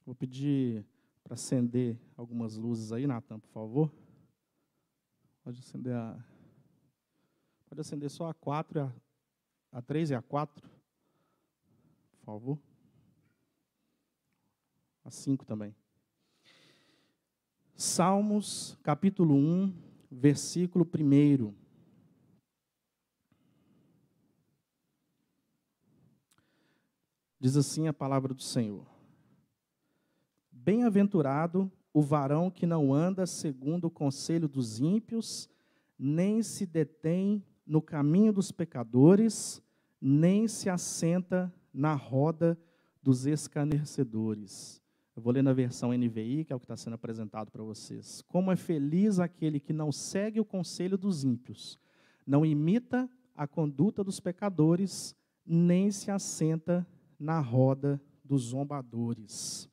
Vou pedir para acender algumas luzes aí, Natan, por favor. Pode acender só a 4, a 3 e a 4, por favor. A 5 também. Salmos, capítulo 1, versículo 1. Diz assim a palavra do Senhor: Bem-aventurado o varão que não anda segundo o conselho dos ímpios, nem se detém no caminho dos pecadores, nem se assenta na roda dos escarnecedores. Eu vou ler na versão NVI, que é o que está sendo apresentado para vocês. Como é feliz aquele que não segue o conselho dos ímpios, não imita a conduta dos pecadores, nem se assenta na roda dos zombadores.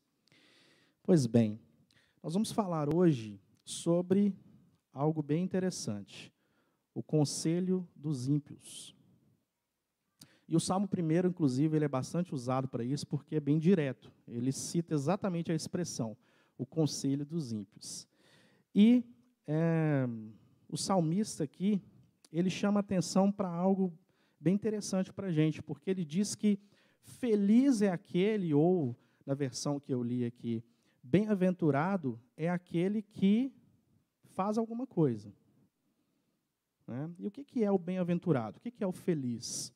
Pois bem, nós vamos falar hoje sobre algo bem interessante, o conselho dos ímpios. E o Salmo 1, inclusive, ele é bastante usado para isso, porque é bem direto. Ele cita exatamente a expressão, o conselho dos ímpios. E o salmista aqui, ele chama atenção para algo bem interessante para a gente, porque ele diz que feliz é aquele, ou na versão que eu li aqui, bem-aventurado é aquele que faz alguma coisa. Né? E o que é o bem-aventurado? O que é o feliz?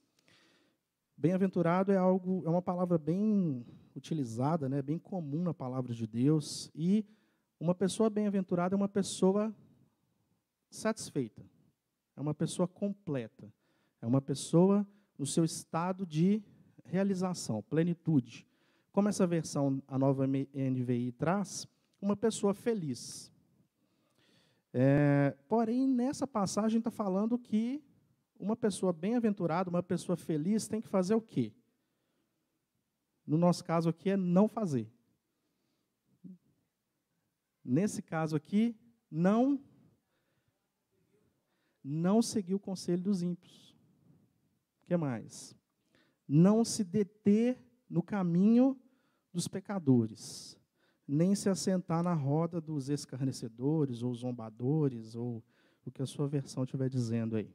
Bem-aventurado é uma palavra bem utilizada, né, bem comum na palavra de Deus. E uma pessoa bem-aventurada é uma pessoa satisfeita, é uma pessoa completa, é uma pessoa no seu estado de realização, plenitude. Como essa versão, a nova NVI traz, uma pessoa feliz. Porém, nessa passagem está falando que uma pessoa bem-aventurada, uma pessoa feliz, tem que fazer o quê? No nosso caso aqui é não fazer. Nesse caso aqui, não seguir o conselho dos ímpios. O que mais? Não se deter no caminho dos pecadores, nem se assentar na roda dos escarnecedores, ou zombadores, ou o que a sua versão estiver dizendo aí.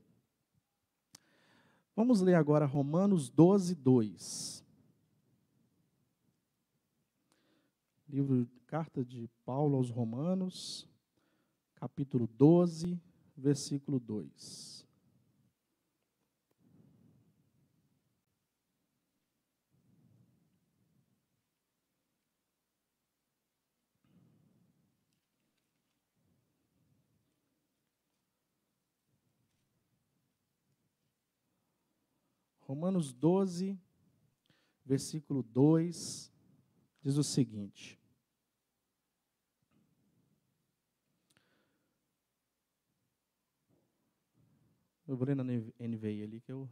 Vamos ler agora Romanos 12, 2. Carta de Paulo aos Romanos, capítulo 12, versículo 2. Romanos 12, versículo 2, diz o seguinte: eu vou ler na NVI ali, que é o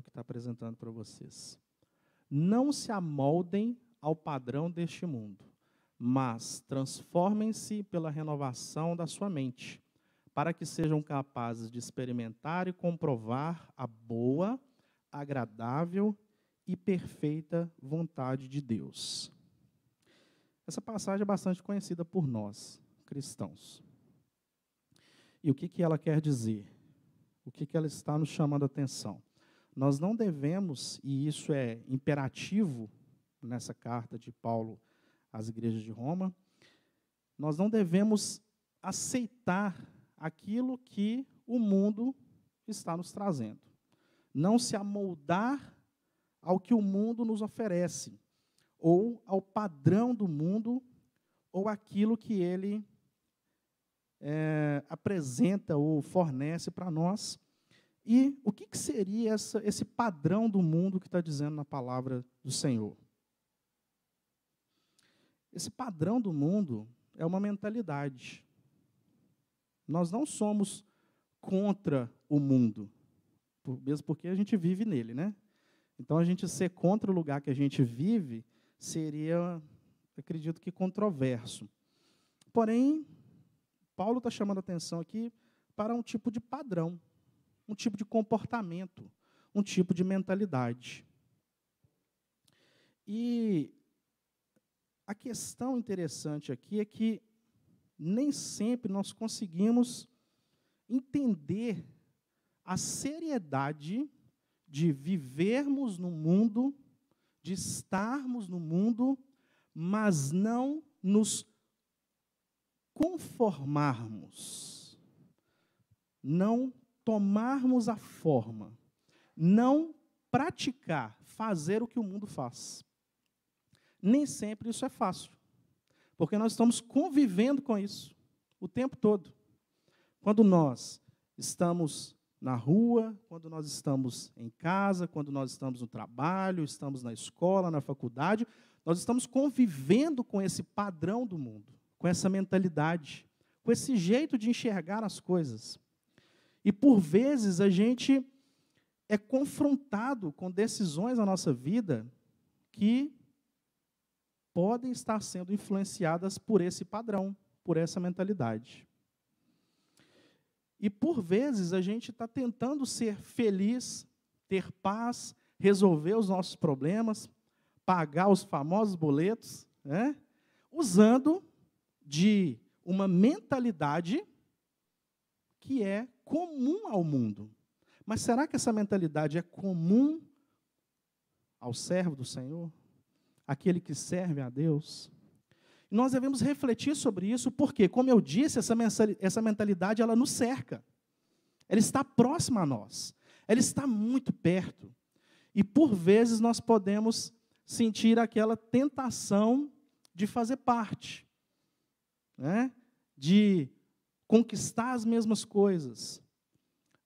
que está apresentando para vocês. Não se amoldem ao padrão deste mundo, mas transformem-se pela renovação da sua mente, para que sejam capazes de experimentar e comprovar a boa, agradável e perfeita vontade de Deus. Essa passagem é bastante conhecida por nós, cristãos. E o que ela quer dizer? O que ela está nos chamando a atenção? Nós não devemos, e isso é imperativo nessa carta de Paulo às igrejas de Roma, nós não devemos aceitar aquilo que o mundo está nos trazendo. Não se amoldar ao que o mundo nos oferece, ou ao padrão do mundo, ou aquilo que ele apresenta ou fornece para nós. E o que seria esse padrão do mundo que está dizendo na palavra do Senhor? Esse padrão do mundo é uma mentalidade. Nós não somos contra o mundo, mesmo porque a gente vive nele, né? Então, a gente ser contra o lugar que a gente vive seria, acredito que, controverso. Porém, Paulo está chamando a atenção aqui para um tipo de padrão, um tipo de comportamento, um tipo de mentalidade. E a questão interessante aqui é que nem sempre nós conseguimos entender a seriedade de vivermos no mundo, de estarmos no mundo, mas não nos conformarmos, não tomarmos a forma, não praticar, fazer o que o mundo faz. Nem sempre isso é fácil, porque nós estamos convivendo com isso o tempo todo. Quando nós estamos na rua, quando nós estamos em casa, quando nós estamos no trabalho, estamos na escola, na faculdade, nós estamos convivendo com esse padrão do mundo, com essa mentalidade, com esse jeito de enxergar as coisas. E, por vezes, a gente é confrontado com decisões na nossa vida que podem estar sendo influenciadas por esse padrão, por essa mentalidade. E, por vezes, a gente está tentando ser feliz, ter paz, resolver os nossos problemas, pagar os famosos boletos, né? Usando de uma mentalidade que é comum ao mundo. Mas será que essa mentalidade é comum ao servo do Senhor? Aquele que serve a Deus? Nós devemos refletir sobre isso, porque, como eu disse, essa mentalidade ela nos cerca. Ela está próxima a nós. Ela está muito perto. E, por vezes, nós podemos sentir aquela tentação de fazer parte, né? De conquistar as mesmas coisas,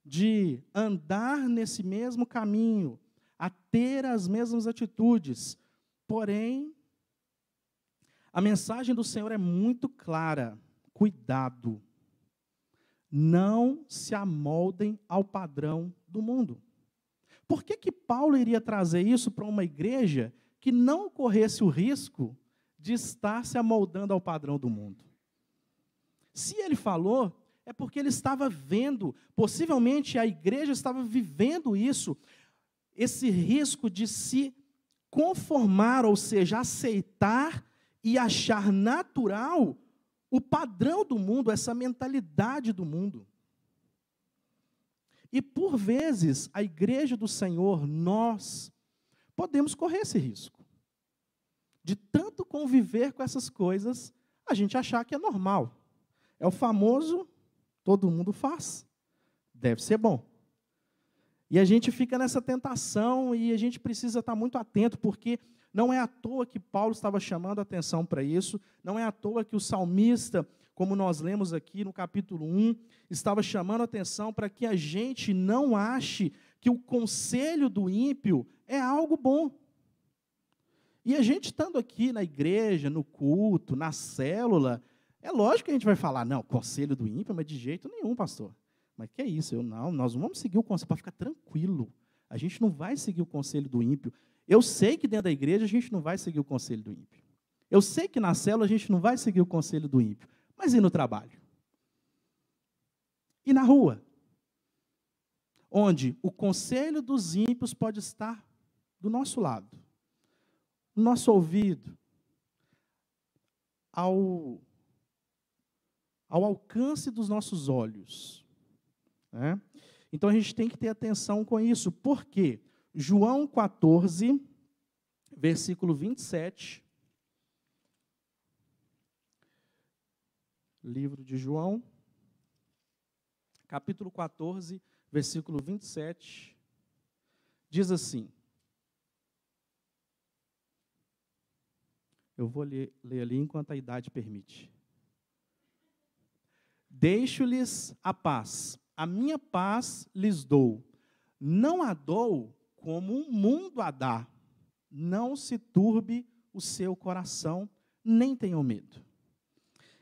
de andar nesse mesmo caminho, a ter as mesmas atitudes. Porém, a mensagem do Senhor é muito clara: cuidado, não se amoldem ao padrão do mundo. Por que Paulo iria trazer isso para uma igreja que não corresse o risco de estar se amoldando ao padrão do mundo? Se ele falou, é porque ele estava vendo, possivelmente a igreja estava vivendo isso, esse risco de se conformar, ou seja, aceitar e achar natural o padrão do mundo, essa mentalidade do mundo. E, por vezes, a igreja do Senhor, nós podemos correr esse risco de tanto conviver com essas coisas, a gente achar que é normal. É o famoso, todo mundo faz, deve ser bom. E a gente fica nessa tentação e a gente precisa estar muito atento, porque não é à toa que Paulo estava chamando a atenção para isso, não é à toa que o salmista, como nós lemos aqui no capítulo 1, estava chamando a atenção para que a gente não ache que o conselho do ímpio é algo bom. E a gente estando aqui na igreja, no culto, na célula, é lógico que a gente vai falar, não, conselho do ímpio, mas de jeito nenhum, pastor. Mas que é isso? Nós não vamos seguir o conselho, para ficar tranquilo. A gente não vai seguir o conselho do ímpio. Eu sei que dentro da igreja a gente não vai seguir o conselho do ímpio. Eu sei que na célula a gente não vai seguir o conselho do ímpio. Mas e no trabalho? E na rua? Onde o conselho dos ímpios pode estar do nosso lado, no nosso ouvido, ao alcance dos nossos olhos. Né? Então, a gente tem que ter atenção com isso. Por quê? João 14, versículo 27. Livro de João, capítulo 14, versículo 27. Diz assim. Eu vou ler ali enquanto a idade permite. Deixo-lhes a paz, a minha paz lhes dou. Não a dou como o mundo a dá. Não se turbe o seu coração, nem tenham medo.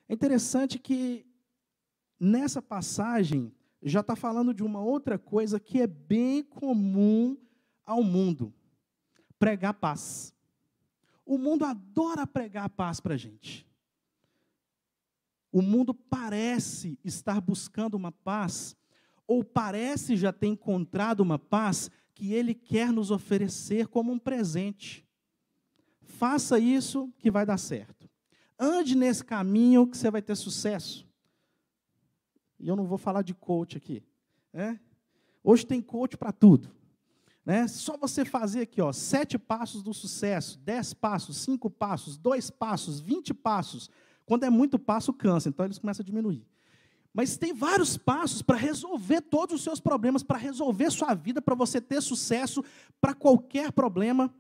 É interessante que nessa passagem já está falando de uma outra coisa que é bem comum ao mundo: pregar paz. O mundo adora pregar paz para a gente. O mundo parece estar buscando uma paz, ou parece já ter encontrado uma paz que ele quer nos oferecer como um presente. Faça isso que vai dar certo. Ande nesse caminho que você vai ter sucesso. E eu não vou falar de coach aqui, né? Hoje tem coach para tudo, né? Só você fazer aqui, 7 passos do sucesso, 10 passos, 5 passos, 2 passos, 20 passos. Quando é muito passo, cansa, então eles começam a diminuir. Mas tem vários passos para resolver todos os seus problemas, para resolver sua vida, para você ter sucesso para qualquer problema.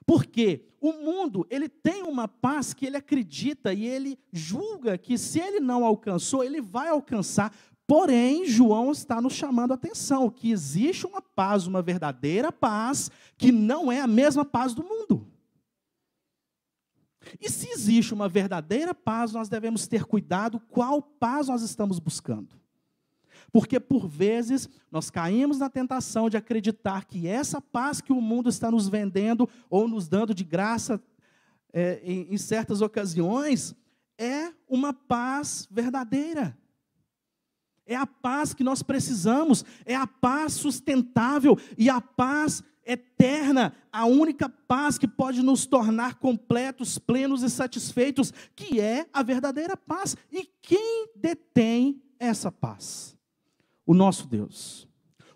Porque o mundo, ele tem uma paz que ele acredita e ele julga que se ele não alcançou, ele vai alcançar. Porém, João está nos chamando a atenção que existe uma paz, uma verdadeira paz, que não é a mesma paz do mundo. E se existe uma verdadeira paz, nós devemos ter cuidado qual paz nós estamos buscando. Porque, por vezes, nós caímos na tentação de acreditar que essa paz que o mundo está nos vendendo ou nos dando de graça em certas ocasiões, é uma paz verdadeira. É a paz que nós precisamos, é a paz sustentável e a paz eterna, a única paz que pode nos tornar completos, plenos e satisfeitos, que é a verdadeira paz. E quem detém essa paz? O nosso Deus.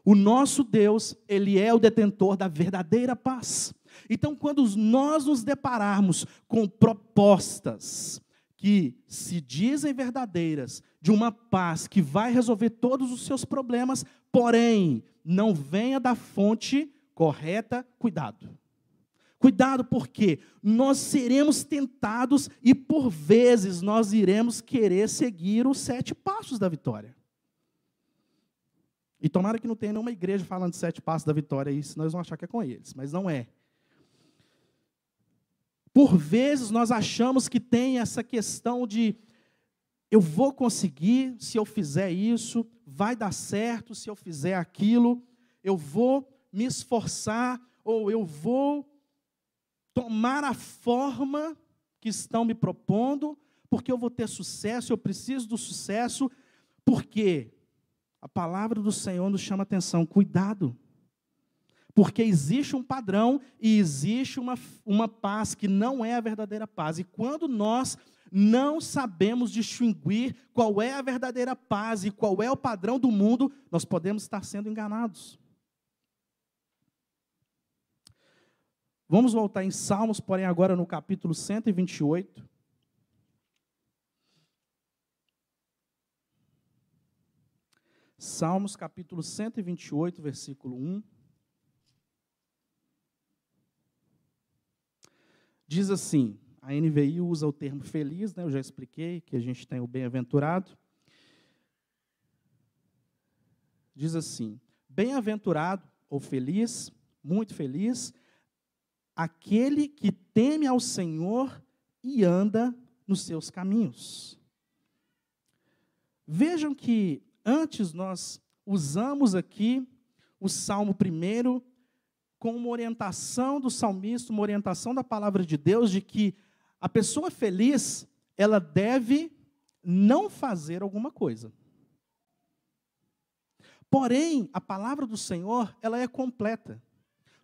O nosso Deus, Ele é o detentor da verdadeira paz. Então, quando nós nos depararmos com propostas que se dizem verdadeiras, de uma paz que vai resolver todos os seus problemas, porém, não venha da fonte correta, cuidado. Cuidado, porque nós seremos tentados e, por vezes, nós iremos querer seguir os 7 passos da vitória. E tomara que não tenha nenhuma igreja falando de 7 passos da vitória aí, senão eles vão achar que é com eles, mas não é. Por vezes nós achamos que tem essa questão de eu vou conseguir, se eu fizer isso, vai dar certo, se eu fizer aquilo, eu vou me esforçar, ou eu vou tomar a forma que estão me propondo, porque eu vou ter sucesso, eu preciso do sucesso, porque a palavra do Senhor nos chama a atenção, cuidado. Porque existe um padrão e existe uma paz que não é a verdadeira paz. E quando nós não sabemos distinguir qual é a verdadeira paz e qual é o padrão do mundo, nós podemos estar sendo enganados. Vamos voltar em Salmos, porém agora no capítulo 128. Salmos capítulo 128, versículo 1. Diz assim, a NVI usa o termo feliz, né? Eu já expliquei que a gente tem o bem-aventurado. Diz assim, bem-aventurado ou feliz, muito feliz, aquele que teme ao Senhor e anda nos seus caminhos. Vejam que antes nós usamos aqui o Salmo 1 com uma orientação do salmista, uma orientação da palavra de Deus, de que a pessoa feliz, ela deve não fazer alguma coisa. Porém, a palavra do Senhor, ela é completa.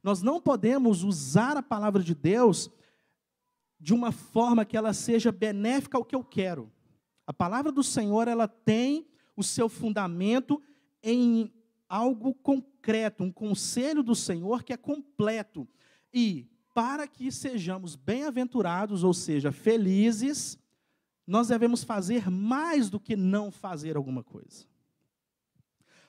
Nós não podemos usar a palavra de Deus de uma forma que ela seja benéfica ao que eu quero. A palavra do Senhor, ela tem o seu fundamento em algo concreto, um conselho do Senhor que é completo. E para que sejamos bem-aventurados, ou seja, felizes, nós devemos fazer mais do que não fazer alguma coisa.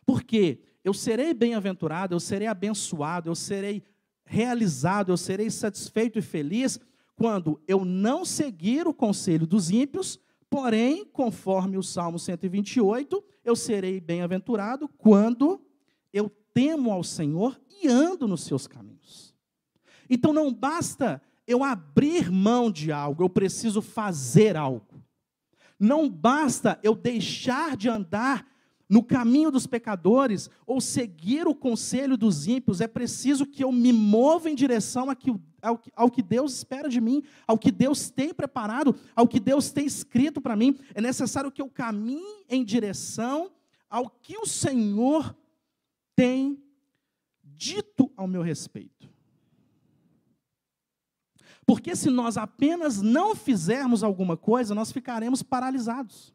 Porque eu serei bem-aventurado, eu serei abençoado, eu serei realizado, eu serei satisfeito e feliz quando eu não seguir o conselho dos ímpios, porém, conforme o Salmo 128, eu serei bem-aventurado quando eu temo ao Senhor e ando nos seus caminhos. Então não basta eu abrir mão de algo, eu preciso fazer algo. Não basta eu deixar de andar no caminho dos pecadores ou seguir o conselho dos ímpios, é preciso que eu me mova em direção ao que Deus espera de mim, ao que Deus tem preparado, ao que Deus tem escrito para mim. É necessário que eu caminhe em direção ao que o Senhor tem dito ao meu respeito. Porque se nós apenas não fizermos alguma coisa, nós ficaremos paralisados.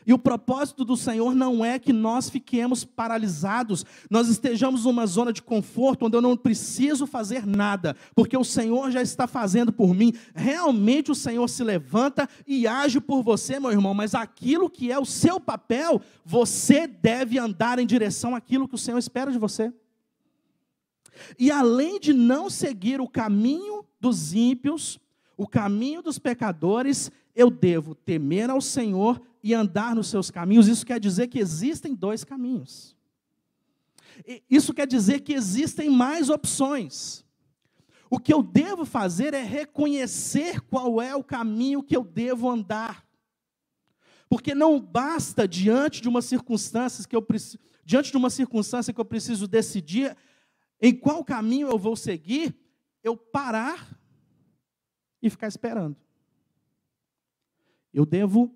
E o propósito do Senhor não é que nós fiquemos paralisados, nós estejamos numa zona de conforto onde eu não preciso fazer nada, porque o Senhor já está fazendo por mim. Realmente o Senhor se levanta e age por você, meu irmão, mas aquilo que é o seu papel, você deve andar em direção àquilo que o Senhor espera de você. E além de não seguir o caminho dos ímpios, o caminho dos pecadores, eu devo temer ao Senhor e andar nos seus caminhos. Isso quer dizer que existem dois caminhos. Isso quer dizer que existem mais opções. O que eu devo fazer é reconhecer qual é o caminho que eu devo andar. Porque não basta diante de uma circunstância que eu preciso decidir em qual caminho eu vou seguir, eu parar e ficar esperando. Eu devo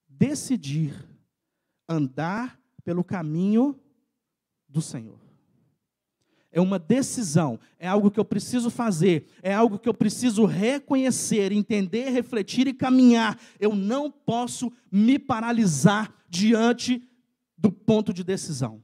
decidir andar pelo caminho do Senhor. É uma decisão, é algo que eu preciso fazer, é algo que eu preciso reconhecer, entender, refletir e caminhar. Eu não posso me paralisar diante do ponto de decisão.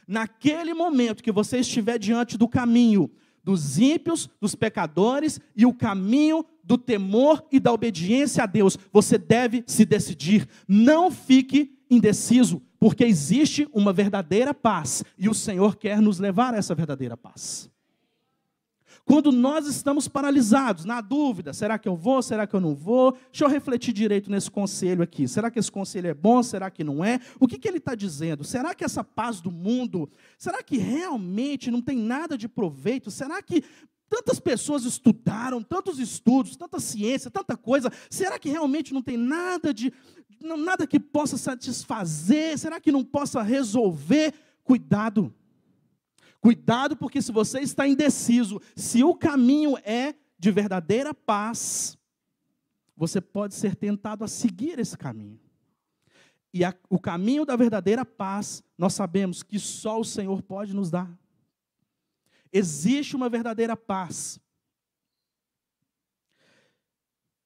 Naquele momento que você estiver diante do caminho dos ímpios, dos pecadores e o caminho do temor e da obediência a Deus, você deve se decidir. Não fique indeciso, porque existe uma verdadeira paz e o Senhor quer nos levar a essa verdadeira paz. Quando nós estamos paralisados, na dúvida, será que eu vou, será que eu não vou? Deixa eu refletir direito nesse conselho aqui. Será que esse conselho é bom, será que não é? O que ele está dizendo? Será que essa paz do mundo, será que realmente não tem nada de proveito? Será que tantas pessoas estudaram, tantos estudos, tanta ciência, tanta coisa, será que realmente não tem nada que possa satisfazer? Será que não possa resolver? Cuidado. Cuidado, porque se você está indeciso, se o caminho é de verdadeira paz, você pode ser tentado a seguir esse caminho. E o caminho da verdadeira paz, nós sabemos que só o Senhor pode nos dar. Existe uma verdadeira paz.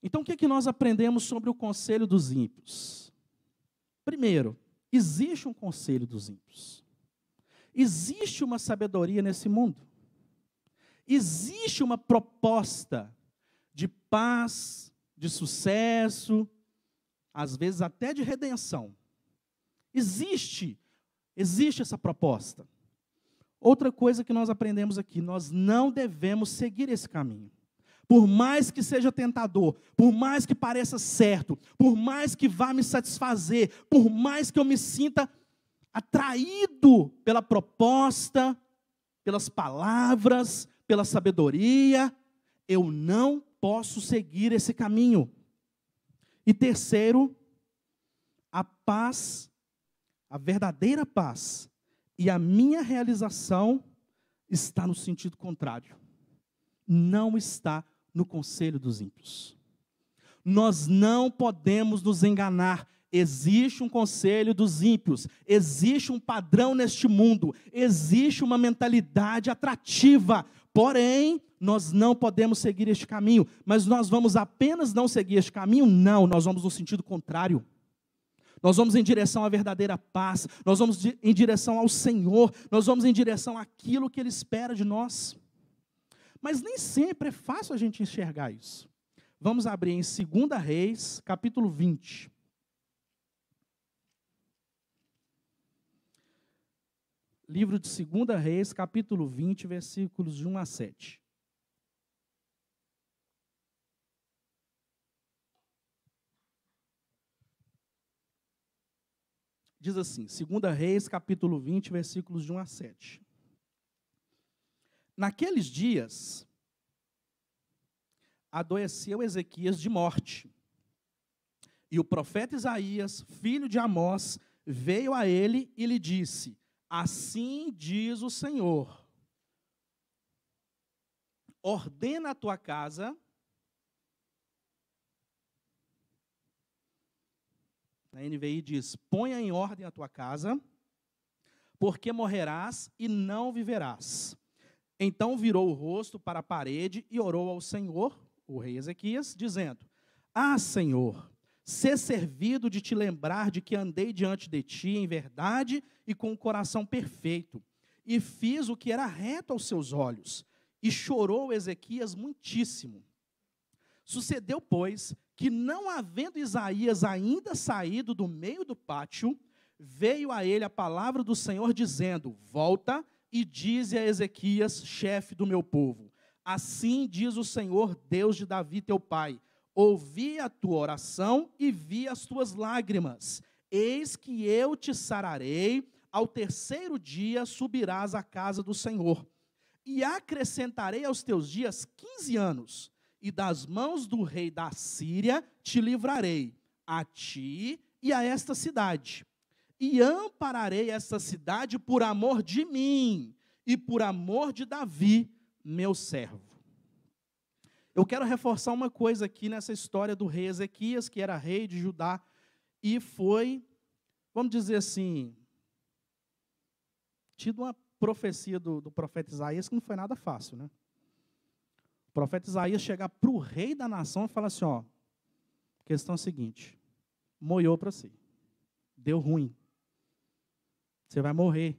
Então, o que nós aprendemos sobre o conselho dos ímpios? Primeiro, existe um conselho dos ímpios. Existe uma sabedoria nesse mundo. Existe uma proposta de paz, de sucesso, às vezes até de redenção. Existe essa proposta. Outra coisa que nós aprendemos aqui, nós não devemos seguir esse caminho. Por mais que seja tentador, por mais que pareça certo, por mais que vá me satisfazer, por mais que eu me sinta atraído pela proposta, pelas palavras, pela sabedoria, eu não posso seguir esse caminho. E terceiro, a paz, a verdadeira paz e a minha realização está no sentido contrário. Não está no conselho dos ímpios. Nós não podemos nos enganar. Existe um conselho dos ímpios, existe um padrão neste mundo, existe uma mentalidade atrativa, porém, nós não podemos seguir este caminho. Mas nós vamos apenas não seguir este caminho? Não, nós vamos no sentido contrário. Nós vamos em direção à verdadeira paz, nós vamos em direção ao Senhor, nós vamos em direção àquilo que Ele espera de nós. Mas nem sempre é fácil a gente enxergar isso. Vamos abrir em 2 Reis, capítulo 20. Livro de 2 Reis, capítulo 20, versículos de 1 a 7. Diz assim, 2 Reis, capítulo 20, versículos de 1 a 7. Naqueles dias, adoeceu Ezequias de morte. E o profeta Isaías, filho de Amós, veio a ele e lhe disse: assim diz o Senhor, ordena a tua casa, na NVI diz, ponha em ordem a tua casa, porque morrerás e não viverás. Então virou o rosto para a parede e orou ao Senhor, o rei Ezequias, dizendo: Ah, Senhor, sê servido de te lembrar de que andei diante de ti em verdade e com o coração perfeito, e fiz o que era reto aos seus olhos. E chorou Ezequias muitíssimo. Sucedeu, pois, que não havendo Isaías ainda saído do meio do pátio, veio a ele a palavra do Senhor, dizendo: Volta e dize a Ezequias, chefe do meu povo: Assim diz o Senhor, Deus de Davi teu pai: Ouvi a tua oração e vi as tuas lágrimas. Eis que eu te sararei, ao terceiro dia subirás à casa do Senhor. E acrescentarei aos teus dias 15 anos, e das mãos do rei da Síria te livrarei, a ti e a esta cidade. E ampararei esta cidade por amor de mim e por amor de Davi, meu servo. Eu quero reforçar uma coisa aqui nessa história do rei Ezequias, que era rei de Judá, e foi, vamos dizer assim, tido uma profecia do profeta Isaías que não foi nada fácil, né? O profeta Isaías chegar para o rei da nação e falar assim, ó, questão é a seguinte, moiou para si, deu ruim, você vai morrer.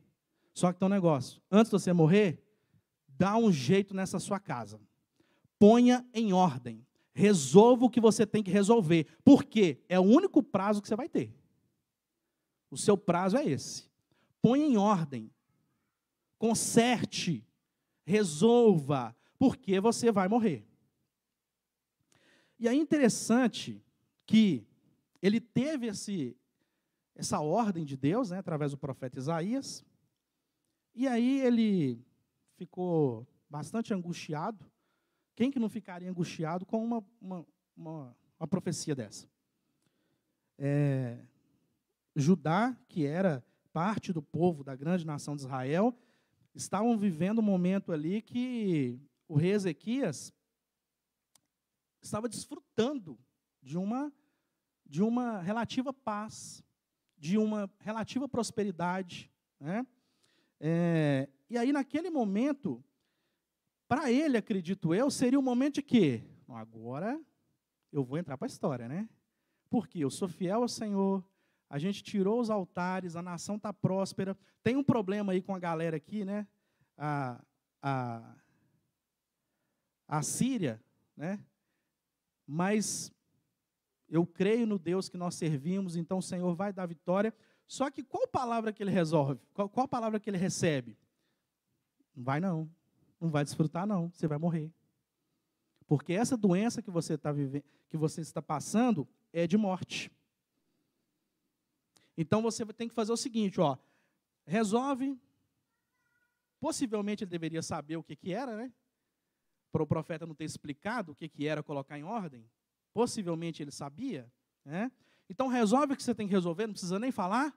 Só que tem um negócio, antes de você morrer, dá um jeito nessa sua casa. Ponha em ordem, resolva o que você tem que resolver, porque é o único prazo que você vai ter. O seu prazo é esse. Ponha em ordem, conserte, resolva, porque você vai morrer. E é interessante que ele teve essa ordem de Deus, né, através do profeta Isaías, e aí ele ficou bastante angustiado. Quem que não ficaria angustiado com uma profecia dessa? Judá, que era parte do povo da grande nação de Israel, estavam vivendo um momento ali que o rei Ezequias estava desfrutando de uma relativa paz, de uma relativa prosperidade, né? E aí, naquele momento, para ele, acredito eu, seria um momento de quê? Agora eu vou entrar para a história, né? Porque eu sou fiel ao Senhor, a gente tirou os altares, a nação está próspera. Tem um problema aí com a galera aqui, né? A Síria, né? Mas eu creio no Deus que nós servimos, então o Senhor vai dar vitória. Só que qual palavra que ele resolve? Qual palavra que ele recebe? Não vai não. Não vai desfrutar não, você vai morrer. Porque essa doença que você está vivendo, que você está passando, é de morte. Então você tem que fazer o seguinte, ó, resolve. Possivelmente ele deveria saber o que era, né? Para o profeta não ter explicado o que era colocar em ordem. Possivelmente ele sabia, né? Então resolve o que você tem que resolver, não precisa nem falar,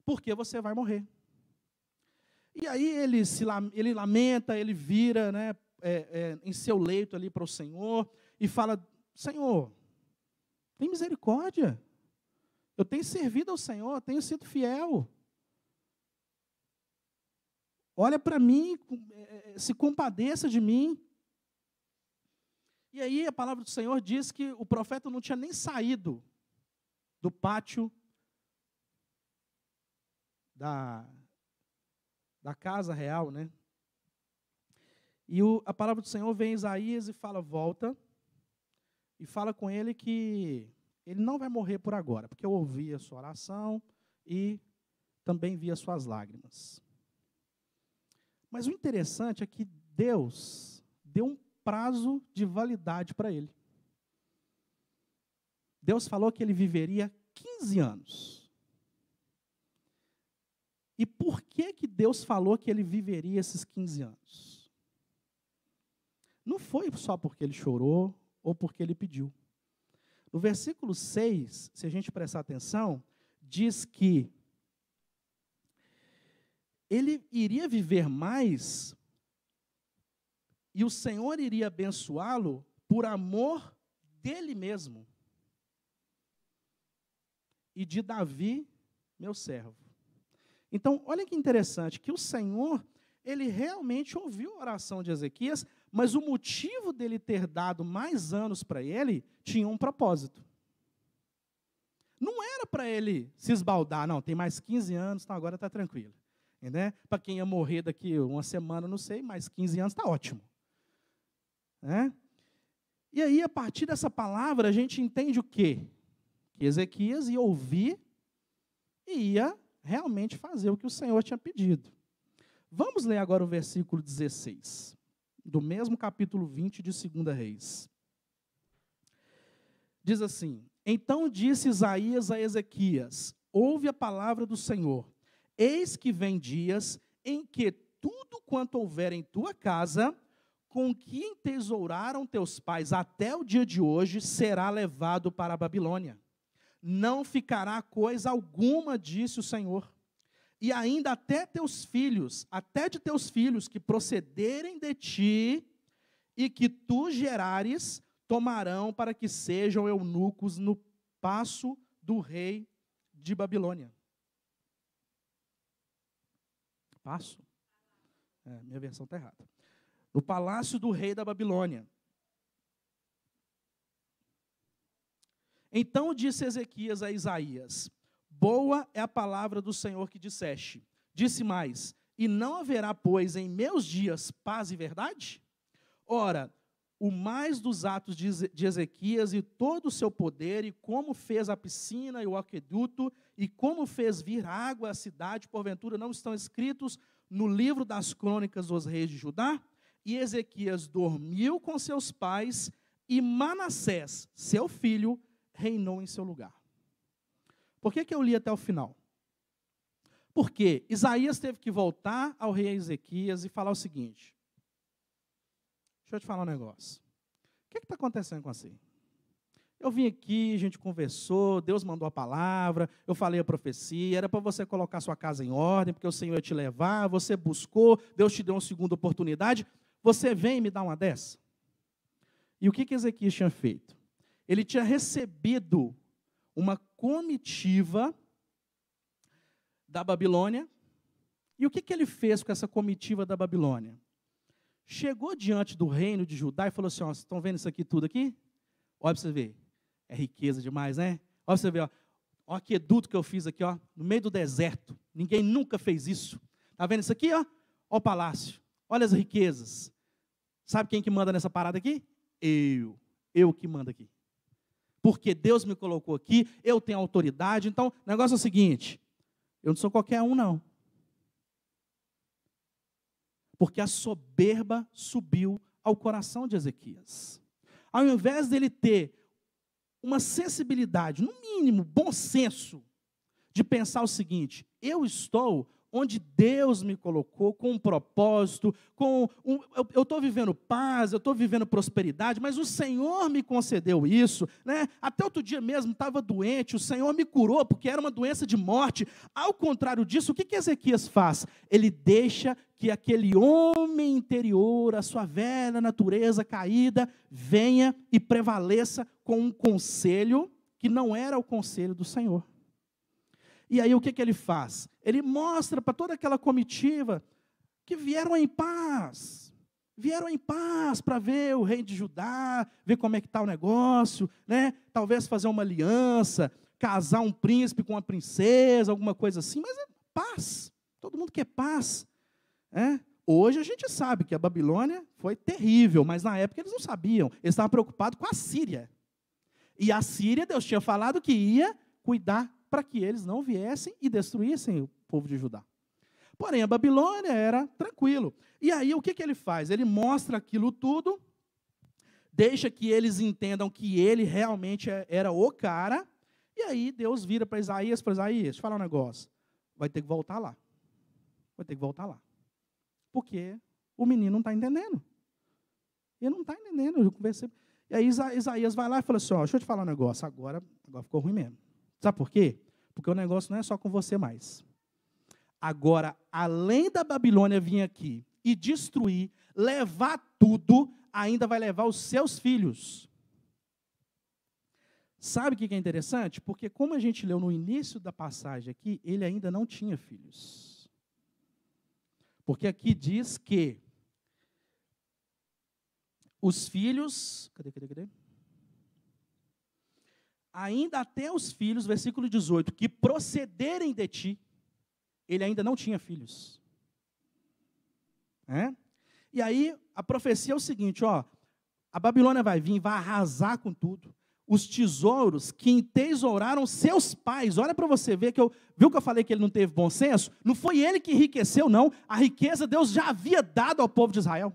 porque você vai morrer. E aí ele lamenta, ele vira, né, em seu leito ali para o Senhor e fala: Senhor, tem misericórdia. Eu tenho servido ao Senhor, tenho sido fiel. Olha para mim, se compadeça de mim. E aí a palavra do Senhor diz que o profeta não tinha nem saído do pátio da casa real, né? E a palavra do Senhor vem em Isaías e fala: volta, e fala com ele que ele não vai morrer por agora, porque eu ouvi a sua oração e também vi as suas lágrimas. Mas o interessante é que Deus deu um prazo de validade para ele. Deus falou que ele viveria 15 anos. E por que Deus falou que ele viveria esses 15 anos? Não foi só porque ele chorou ou porque ele pediu. No versículo 6, se a gente prestar atenção, diz que ele iria viver mais e o Senhor iria abençoá-lo por amor dele mesmo e de Davi, meu servo. Então, olha que interessante, que o Senhor, ele realmente ouviu a oração de Ezequias, mas o motivo dele ter dado mais anos para ele tinha um propósito. Não era para ele se esbaldar, não, tem mais 15 anos, então agora está tranquilo. Né? Para quem ia morrer daqui uma semana, não sei, mais 15 anos está ótimo. Né? E aí, a partir dessa palavra, a gente entende o quê? Que Ezequias ia ouvir e ia realmente fazer o que o Senhor tinha pedido. Vamos ler agora o versículo 16, do mesmo capítulo 20 de 2 Reis. Diz assim: Então disse Isaías a Ezequias: Ouve a palavra do Senhor. Eis que vem dias em que tudo quanto houver em tua casa, com que entesouraram teus pais até o dia de hoje, será levado para a Babilônia. Não ficará coisa alguma, disse o Senhor. E ainda até teus filhos, até de teus filhos que procederem de ti e que tu gerares, tomarão para que sejam eunucos no paço do rei de Babilônia. Paço? Minha versão está errada. No palácio do rei da Babilônia. Então disse Ezequias a Isaías: Boa é a palavra do Senhor que disseste. Disse mais: E não haverá, pois, em meus dias paz e verdade? Ora, o mais dos atos de Ezequias e todo o seu poder, e como fez a piscina e o aqueduto, e como fez vir água à cidade, porventura não estão escritos no livro das crônicas dos reis de Judá? E Ezequias dormiu com seus pais, e Manassés, seu filho, reinou em seu lugar. Por que eu li até o final? Porque Isaías teve que voltar ao rei Ezequias e falar o seguinte: deixa eu te falar um negócio. O que está acontecendo com você? Eu vim aqui, a gente conversou, Deus mandou a palavra, eu falei a profecia, era para você colocar sua casa em ordem, porque o Senhor ia te levar, você buscou, Deus te deu uma segunda oportunidade, você vem e me dá uma dessa? E o que Ezequias tinha feito? Ele tinha recebido uma comitiva da Babilônia, e o que ele fez com essa comitiva da Babilônia? Chegou diante do reino de Judá e falou assim: ó, vocês estão vendo isso aqui tudo aqui? Olha para você ver, é riqueza demais, né? Olha para você ver, ó, o aqueduto que eu fiz aqui, ó, no meio do deserto, ninguém nunca fez isso. Está vendo isso aqui, ó? Olha o palácio, olha as riquezas. Sabe quem que manda nessa parada aqui? Eu que mando aqui. Porque Deus me colocou aqui, eu tenho autoridade. Então, o negócio é o seguinte: eu não sou qualquer um, não. Porque a soberba subiu ao coração de Ezequias. Ao invés dele ter uma sensibilidade, no mínimo, bom senso, de pensar o seguinte: eu estou onde Deus me colocou, com um propósito, eu estou vivendo paz, eu estou vivendo prosperidade, mas o Senhor me concedeu isso, né? Até outro dia mesmo estava doente, o Senhor me curou, porque era uma doença de morte. Ao contrário disso, o que Ezequias faz? Ele deixa que aquele homem interior, a sua velha natureza caída, venha e prevaleça com um conselho que não era o conselho do Senhor. E aí o que ele faz? Ele mostra para toda aquela comitiva que vieram em paz para ver o rei de Judá, ver como é que está o negócio, né? Talvez fazer uma aliança, casar um príncipe com uma princesa, alguma coisa assim, mas é paz, todo mundo quer paz. Hoje a gente sabe que a Babilônia foi terrível, mas na época eles não sabiam, eles estavam preocupados com a Síria. E a Síria, Deus tinha falado que ia cuidar para que eles não viessem e destruíssem o povo de Judá. Porém, a Babilônia era tranquilo. E aí, o que ele faz? Ele mostra aquilo tudo, deixa que eles entendam que ele realmente era o cara, e aí Deus vira para Isaías e fala: Isaías, deixa eu falar um negócio, vai ter que voltar lá. Vai ter que voltar lá. Porque o menino não está entendendo. Ele não está entendendo, eu conversei. E aí Isaías vai lá e fala assim: ó, deixa eu te falar um negócio, agora ficou ruim mesmo. Sabe por quê? Porque o negócio não é só com você mais. Agora, além da Babilônia vir aqui e destruir, levar tudo, ainda vai levar os seus filhos. Sabe o que é interessante? Porque como a gente leu no início da passagem aqui, ele ainda não tinha filhos. Porque aqui diz que os filhos, cadê? Ainda até os filhos, versículo 18, que procederem de ti, ele ainda não tinha filhos. E aí, a profecia é o seguinte, ó, a Babilônia vai vir, vai arrasar com tudo. Os tesouros que entesouraram seus pais, olha para você ver, viu que eu falei que ele não teve bom senso? Não foi ele que enriqueceu, não. A riqueza Deus já havia dado ao povo de Israel.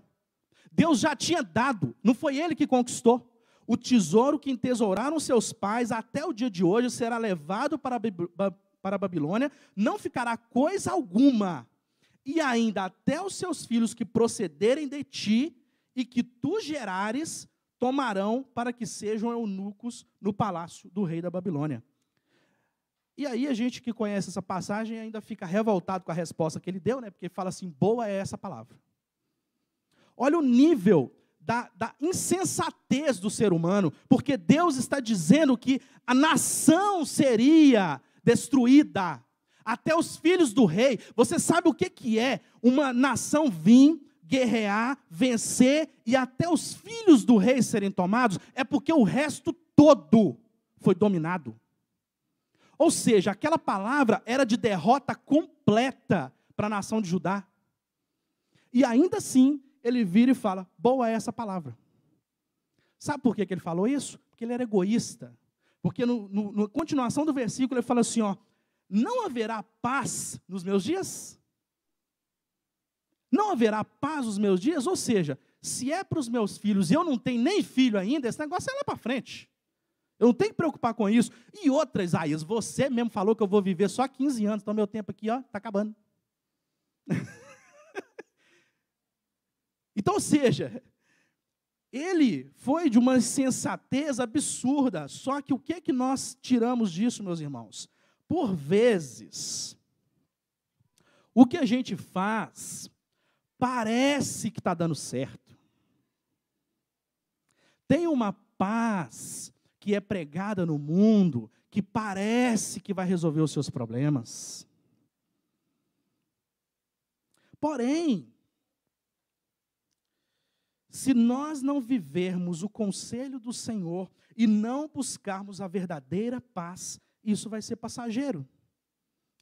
Deus já tinha dado, não foi ele que conquistou. O tesouro que entesouraram seus pais até o dia de hoje será levado para a Babilônia, não ficará coisa alguma. E ainda até os seus filhos que procederem de ti e que tu gerares, tomarão para que sejam eunucos no palácio do rei da Babilônia. E aí a gente que conhece essa passagem ainda fica revoltado com a resposta que ele deu, né? Porque fala assim, boa é essa palavra. Olha o nível da insensatez do ser humano, porque Deus está dizendo que a nação seria destruída, até os filhos do rei. Você sabe o que é uma nação vir, guerrear, vencer, e até os filhos do rei serem tomados? É porque o resto todo foi dominado. Ou seja, aquela palavra era de derrota completa para a nação de Judá. E ainda assim, ele vira e fala, boa é essa palavra. Sabe por que ele falou isso? Porque ele era egoísta. Porque na continuação do versículo ele fala assim, ó, não haverá paz nos meus dias? Não haverá paz nos meus dias? Ou seja, se é para os meus filhos e eu não tenho nem filho ainda, esse negócio é lá para frente. Eu não tenho que preocupar com isso. E outra, Isaías, você mesmo falou que eu vou viver só 15 anos, então meu tempo aqui está acabando. Então, ou seja, ele foi de uma insensatez absurda. Só que o que é que nós tiramos disso, meus irmãos? Por vezes, o que a gente faz parece que está dando certo. Tem uma paz que é pregada no mundo que parece que vai resolver os seus problemas. Porém, se nós não vivermos o conselho do Senhor e não buscarmos a verdadeira paz, isso vai ser passageiro.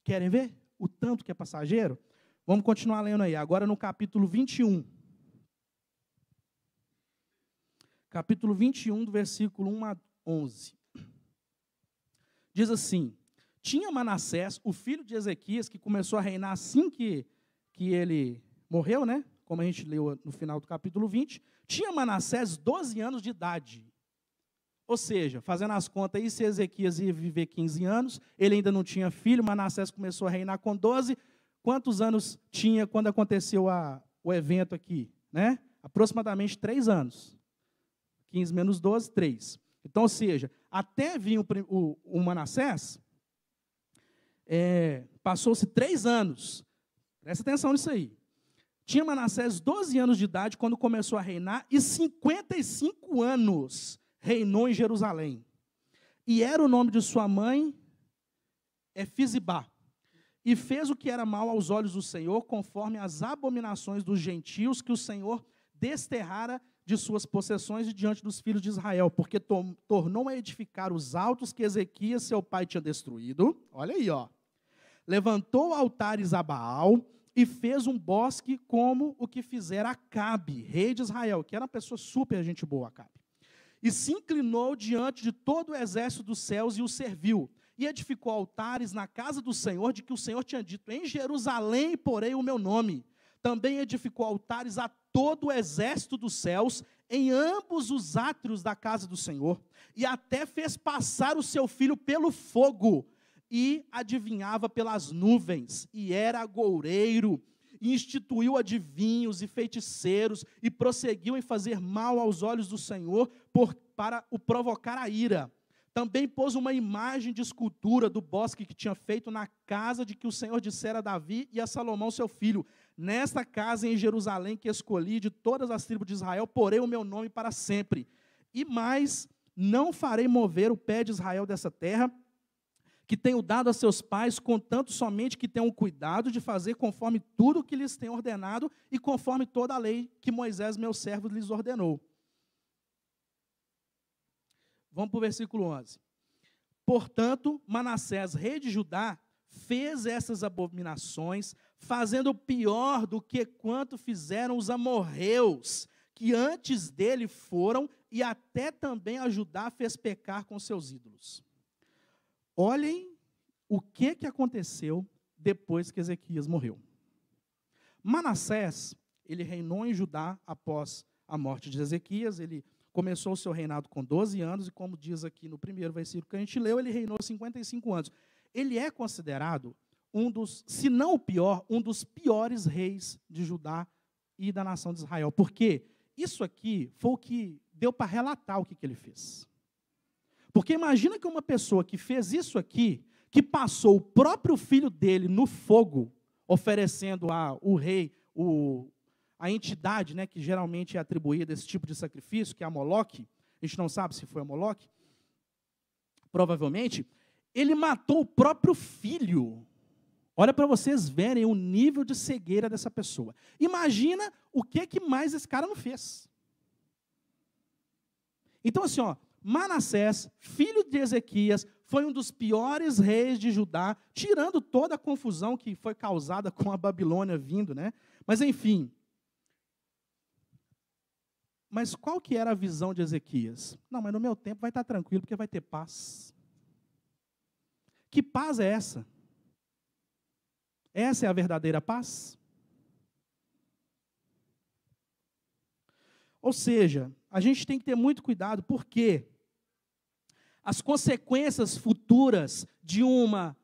Querem ver o tanto que é passageiro? Vamos continuar lendo aí, agora no capítulo 21. Capítulo 21, do versículo 1 a 11. Diz assim, tinha Manassés, o filho de Ezequias, que começou a reinar assim que ele morreu, né? Como a gente leu no final do capítulo 20, tinha Manassés 12 anos de idade. Ou seja, fazendo as contas aí, se Ezequias ia viver 15 anos, ele ainda não tinha filho, Manassés começou a reinar com 12. Quantos anos tinha quando aconteceu o evento aqui? Né? Aproximadamente 3 anos. 15 menos 12, 3. Então, ou seja, até vir o Manassés, passou-se 3 anos. Presta atenção nisso aí. Tinha Manassés 12 anos de idade quando começou a reinar, e 55 anos reinou em Jerusalém. E era o nome de sua mãe, Efizibá. E fez o que era mal aos olhos do Senhor, conforme as abominações dos gentios que o Senhor desterrara de suas possessões e diante dos filhos de Israel, porque tornou a edificar os altos que Ezequias, seu pai, tinha destruído. Olha aí, ó. Levantou altares a Baal e fez um bosque como o que fizera Acabe, rei de Israel, que era uma pessoa super gente boa, Acabe. E se inclinou diante de todo o exército dos céus e o serviu. E edificou altares na casa do Senhor, de que o Senhor tinha dito, em Jerusalém porei o meu nome. Também edificou altares a todo o exército dos céus, em ambos os átrios da casa do Senhor. E até fez passar o seu filho pelo fogo, e adivinhava pelas nuvens, e era agoureiro, e instituiu adivinhos e feiticeiros, e prosseguiu em fazer mal aos olhos do Senhor, para o provocar a ira. Também pôs uma imagem de escultura do bosque que tinha feito na casa de que o Senhor dissera a Davi e a Salomão seu filho, nesta casa em Jerusalém que escolhi de todas as tribos de Israel, porei o meu nome para sempre. E mais, não farei mover o pé de Israel dessa terra, que tenho dado a seus pais, contanto somente que tenham cuidado de fazer conforme tudo o que lhes tenho ordenado e conforme toda a lei que Moisés, meu servo, lhes ordenou. Vamos para o versículo 11. Portanto, Manassés, rei de Judá, fez essas abominações, fazendo pior do que quanto fizeram os amorreus, que antes dele foram, e até também a Judá fez pecar com seus ídolos. Olhem o que aconteceu depois que Ezequias morreu. Manassés, ele reinou em Judá após a morte de Ezequias. Ele começou o seu reinado com 12 anos, e como diz aqui no primeiro versículo que a gente leu, ele reinou 55 anos. Ele é considerado um dos, se não o pior, um dos piores reis de Judá e da nação de Israel. Porque isso aqui foi o que deu para relatar o que ele fez. Porque imagina que uma pessoa que fez isso aqui, que passou o próprio filho dele no fogo, oferecendo ao rei, a entidade, né, que geralmente é atribuída a esse tipo de sacrifício, que é a Moloque. A gente não sabe se foi a Moloque. Provavelmente, ele matou o próprio filho. Olha para vocês verem o nível de cegueira dessa pessoa. Imagina o que mais esse cara não fez. Então assim, Manassés, filho de Ezequias, foi um dos piores reis de Judá, tirando toda a confusão que foi causada com a Babilônia vindo, né? Mas enfim. Mas qual que era a visão de Ezequias? Não, mas no meu tempo vai estar tranquilo, porque vai ter paz. Que paz é essa? Essa é a verdadeira paz? Ou seja, a gente tem que ter muito cuidado, porque as consequências futuras de uma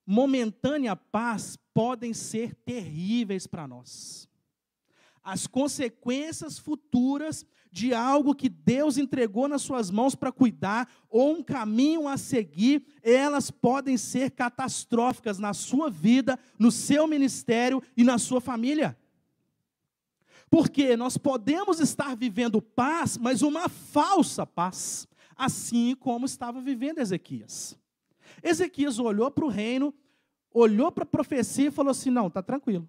momentânea paz podem ser terríveis para nós. As consequências futuras de algo que Deus entregou nas suas mãos para cuidar, ou um caminho a seguir, elas podem ser catastróficas na sua vida, no seu ministério e na sua família. Porque nós podemos estar vivendo paz, mas uma falsa paz, assim como estava vivendo Ezequias. Ezequias olhou para o reino, olhou para a profecia e falou assim, não, está tranquilo,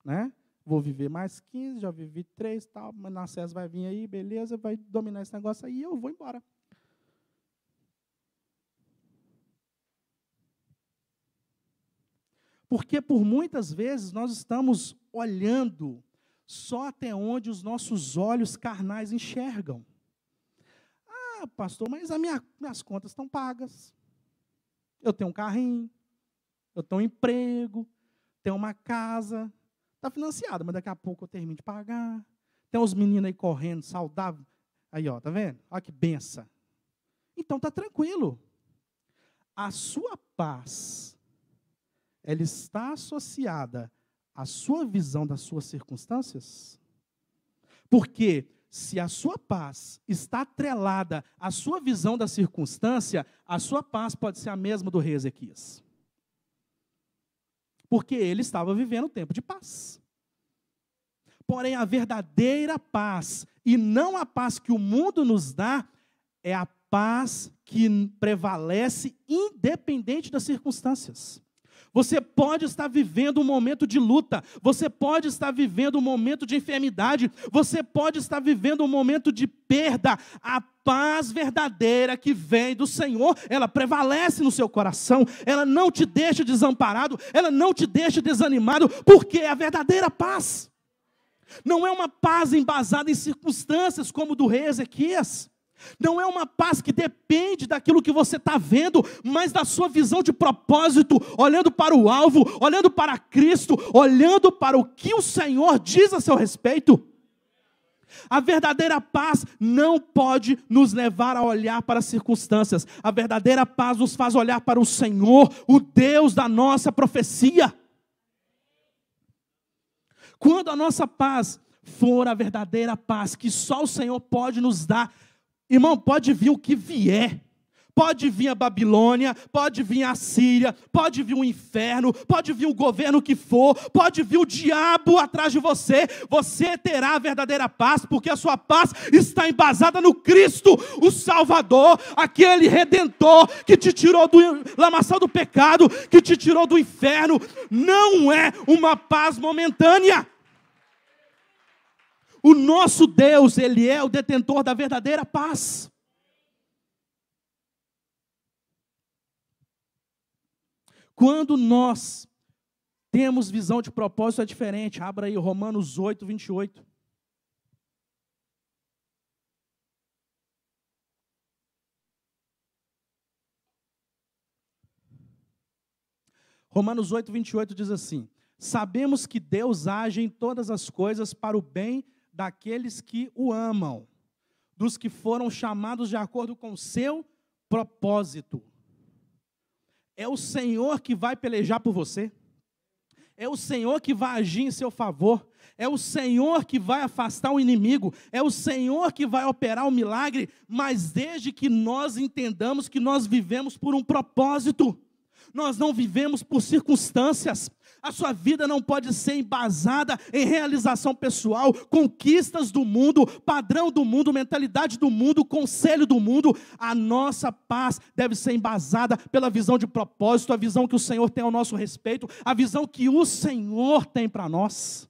né? Vou viver mais 15, já vivi 3, tal, Manassés vai vir aí, beleza, vai dominar esse negócio aí, eu vou embora. Porque por muitas vezes nós estamos olhando só até onde os nossos olhos carnais enxergam. Ah, pastor, mas minhas contas estão pagas. Eu tenho um carrinho, eu tenho um emprego, tenho uma casa. Está financiado, mas daqui a pouco eu termino de pagar. Tem uns meninos aí correndo, saudável. Aí, tá vendo? Olha que benção. Então, está tranquilo. A sua paz, ela está associada à sua visão das suas circunstâncias? Porque se a sua paz está atrelada à sua visão da circunstância, a sua paz pode ser a mesma do rei Ezequias. Porque ele estava vivendo um tempo de paz. Porém, a verdadeira paz, e não a paz que o mundo nos dá, é a paz que prevalece independente das circunstâncias. Você pode estar vivendo um momento de luta, você pode estar vivendo um momento de enfermidade, você pode estar vivendo um momento de perda. A paz verdadeira que vem do Senhor, ela prevalece no seu coração, ela não te deixa desamparado, ela não te deixa desanimado, porque é a verdadeira paz. Não é uma paz embasada em circunstâncias como do rei Ezequias. Não é uma paz que depende daquilo que você está vendo, mas da sua visão de propósito, olhando para o alvo, olhando para Cristo, olhando para o que o Senhor diz a seu respeito. A verdadeira paz não pode nos levar a olhar para as circunstâncias. A verdadeira paz nos faz olhar para o Senhor, o Deus da nossa profecia. Quando a nossa paz for a verdadeira paz que só o Senhor pode nos dar, irmão, pode vir o que vier, Pode vir a Babilônia, pode vir a Síria, pode vir o inferno, pode vir o governo que for, pode vir o diabo atrás de você. Você terá a verdadeira paz, porque a sua paz está embasada no Cristo, o Salvador, aquele Redentor que te tirou do lamaçal do pecado, que te tirou do inferno. Não é uma paz momentânea. O nosso Deus, Ele é o detentor da verdadeira paz. Quando nós temos visão de propósito é diferente. Abra aí Romanos 8, 28. Romanos 8, 28 diz assim: sabemos que Deus age em todas as coisas para o bem daqueles que o amam, dos que foram chamados de acordo com o seu propósito. É o Senhor que vai pelejar por você. É o Senhor que vai agir em seu favor. É o Senhor que vai afastar o inimigo. É o Senhor que vai operar o milagre. Mas desde que nós entendamos que nós vivemos por um propósito. Nós não vivemos por circunstâncias. A sua vida não pode ser embasada em realização pessoal, conquistas do mundo, padrão do mundo, mentalidade do mundo, conselho do mundo. A nossa paz deve ser embasada pela visão de propósito, a visão que o Senhor tem ao nosso respeito, a visão que o Senhor tem para nós.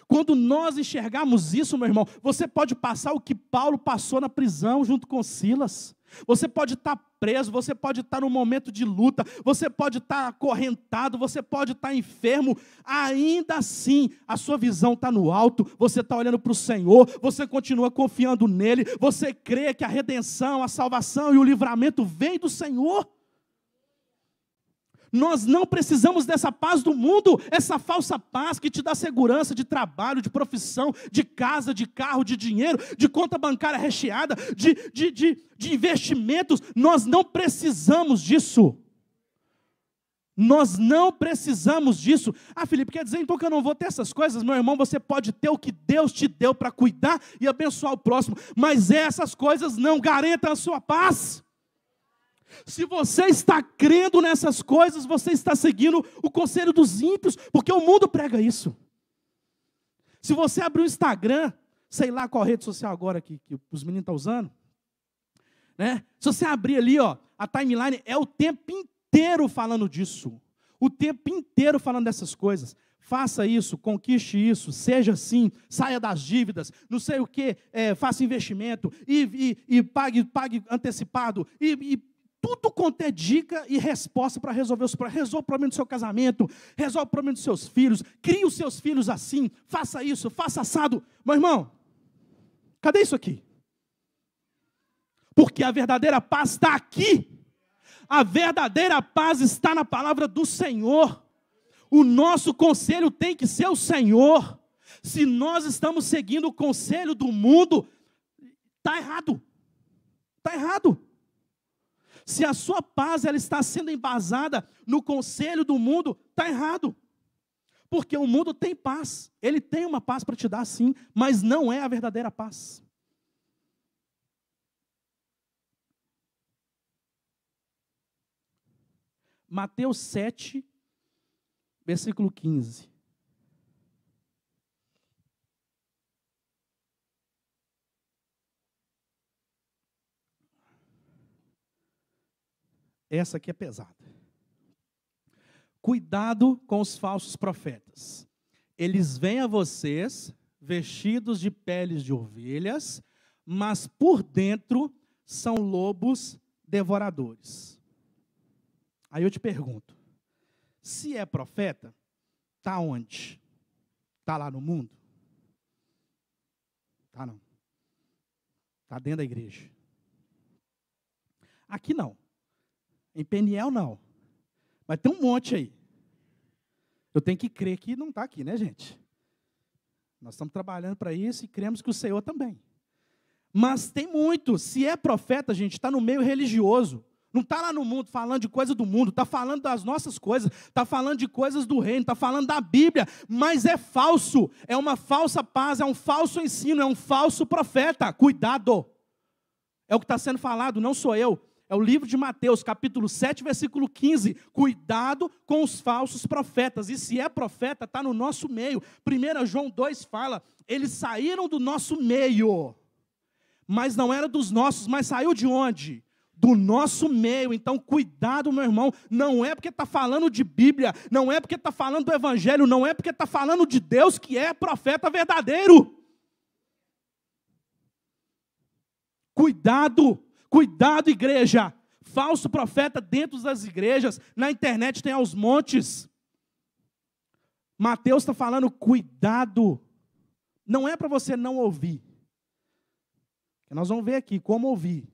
Quando nós enxergarmos isso, meu irmão, você pode passar o que Paulo passou na prisão junto com Silas. Você pode estar preso, você pode estar num momento de luta, você pode estar acorrentado, você pode estar enfermo. Ainda assim, a sua visão está no alto, você está olhando para o Senhor, você continua confiando nele, você crê que a redenção, a salvação e o livramento vem do Senhor. Nós não precisamos dessa paz do mundo, essa falsa paz que te dá segurança de trabalho, de profissão, de casa, de carro, de dinheiro, de conta bancária recheada, de investimentos. Nós não precisamos disso. Nós não precisamos disso. Ah, Felipe, quer dizer então que eu não vou ter essas coisas? Meu irmão, você pode ter o que Deus te deu para cuidar e abençoar o próximo, mas essas coisas não garantem a sua paz. Se você está crendo nessas coisas, você está seguindo o conselho dos ímpios, porque o mundo prega isso. Se você abrir o Instagram, sei lá qual rede social agora que os meninos estão usando, né? Se você abrir ali, ó, a timeline é o tempo inteiro falando disso. O tempo inteiro falando dessas coisas. Faça isso, conquiste isso, seja assim, saia das dívidas, não sei o que, faça investimento e pague antecipado e tudo quanto é dica e resposta para resolver os problemas. Resolva o problema do seu casamento, resolva o problema dos seus filhos, crie os seus filhos assim, faça isso, faça assado. Meu irmão, cadê isso aqui? Porque a verdadeira paz está aqui. A verdadeira paz está na palavra do Senhor. O nosso conselho tem que ser o Senhor. Se nós estamos seguindo o conselho do mundo, está errado. Está errado. Se a sua paz ela está sendo embasada no conselho do mundo, está errado. Porque o mundo tem paz. Ele tem uma paz para te dar sim, mas não é a verdadeira paz. Mateus 7, versículo 15. Essa aqui é pesada. Cuidado com os falsos profetas. Eles vêm a vocês vestidos de peles de ovelhas, mas por dentro são lobos devoradores. Aí eu te pergunto, se é profeta, está onde? Está lá no mundo? Está não. Está dentro da igreja. Aqui não. Em Peniel, não. Mas tem um monte aí. Eu tenho que crer que não está aqui, né, gente? Nós estamos trabalhando para isso e cremos que o Senhor também. Mas tem muito. Se é profeta, gente, está no meio religioso. Não está lá no mundo falando de coisa do mundo. Está falando das nossas coisas. Está falando de coisas do reino. Está falando da Bíblia. Mas é falso. É uma falsa paz. É um falso ensino. É um falso profeta. Cuidado. É o que está sendo falado. Não sou eu. É o livro de Mateus, capítulo 7, versículo 15. Cuidado com os falsos profetas. E se é profeta, está no nosso meio. 1 João 2 fala, eles saíram do nosso meio. Mas não era dos nossos, mas saiu de onde? Do nosso meio. Então, cuidado, meu irmão. Não é porque está falando de Bíblia, não é porque está falando do Evangelho, não é porque está falando de Deus que é profeta verdadeiro. Cuidado, cuidado, igreja. Falso profeta dentro das igrejas, na internet tem aos montes. Mateus está falando, cuidado. Não é para você não ouvir. Nós vamos ver aqui como ouvir.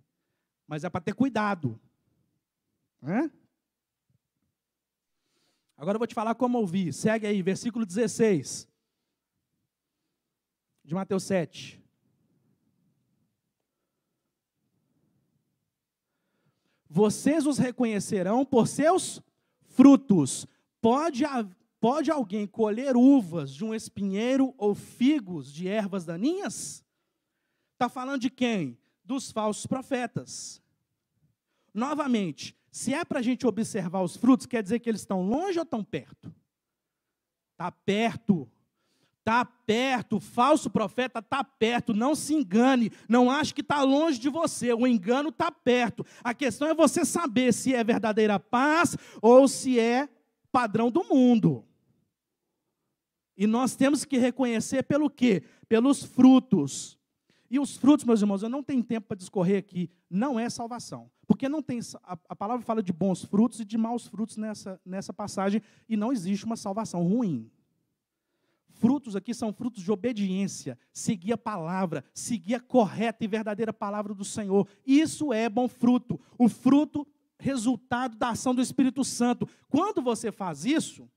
Mas é para ter cuidado. Agora eu vou te falar como ouvir. Segue aí, versículo 16. De Mateus 7. Vocês os reconhecerão por seus frutos. Pode alguém colher uvas de um espinheiro ou figos de ervas daninhas? Está falando de quem? Dos falsos profetas. Novamente, se é para a gente observar os frutos, quer dizer que eles estão longe ou estão perto? Está perto. Está perto, o falso profeta está perto, não se engane, não ache que está longe de você, o engano está perto. A questão é você saber se é verdadeira paz ou se é padrão do mundo. E nós temos que reconhecer pelo quê? Pelos frutos. E os frutos, meus irmãos, eu não tenho tempo para discorrer aqui, não é salvação. Porque não tem, a palavra fala de bons frutos e de maus frutos nessa passagem, e não existe uma salvação ruim. Frutos aqui são frutos de obediência, seguir a palavra, seguir a correta e verdadeira palavra do Senhor. Isso é bom fruto. O fruto, resultado da ação do Espírito Santo. Quando você faz isso,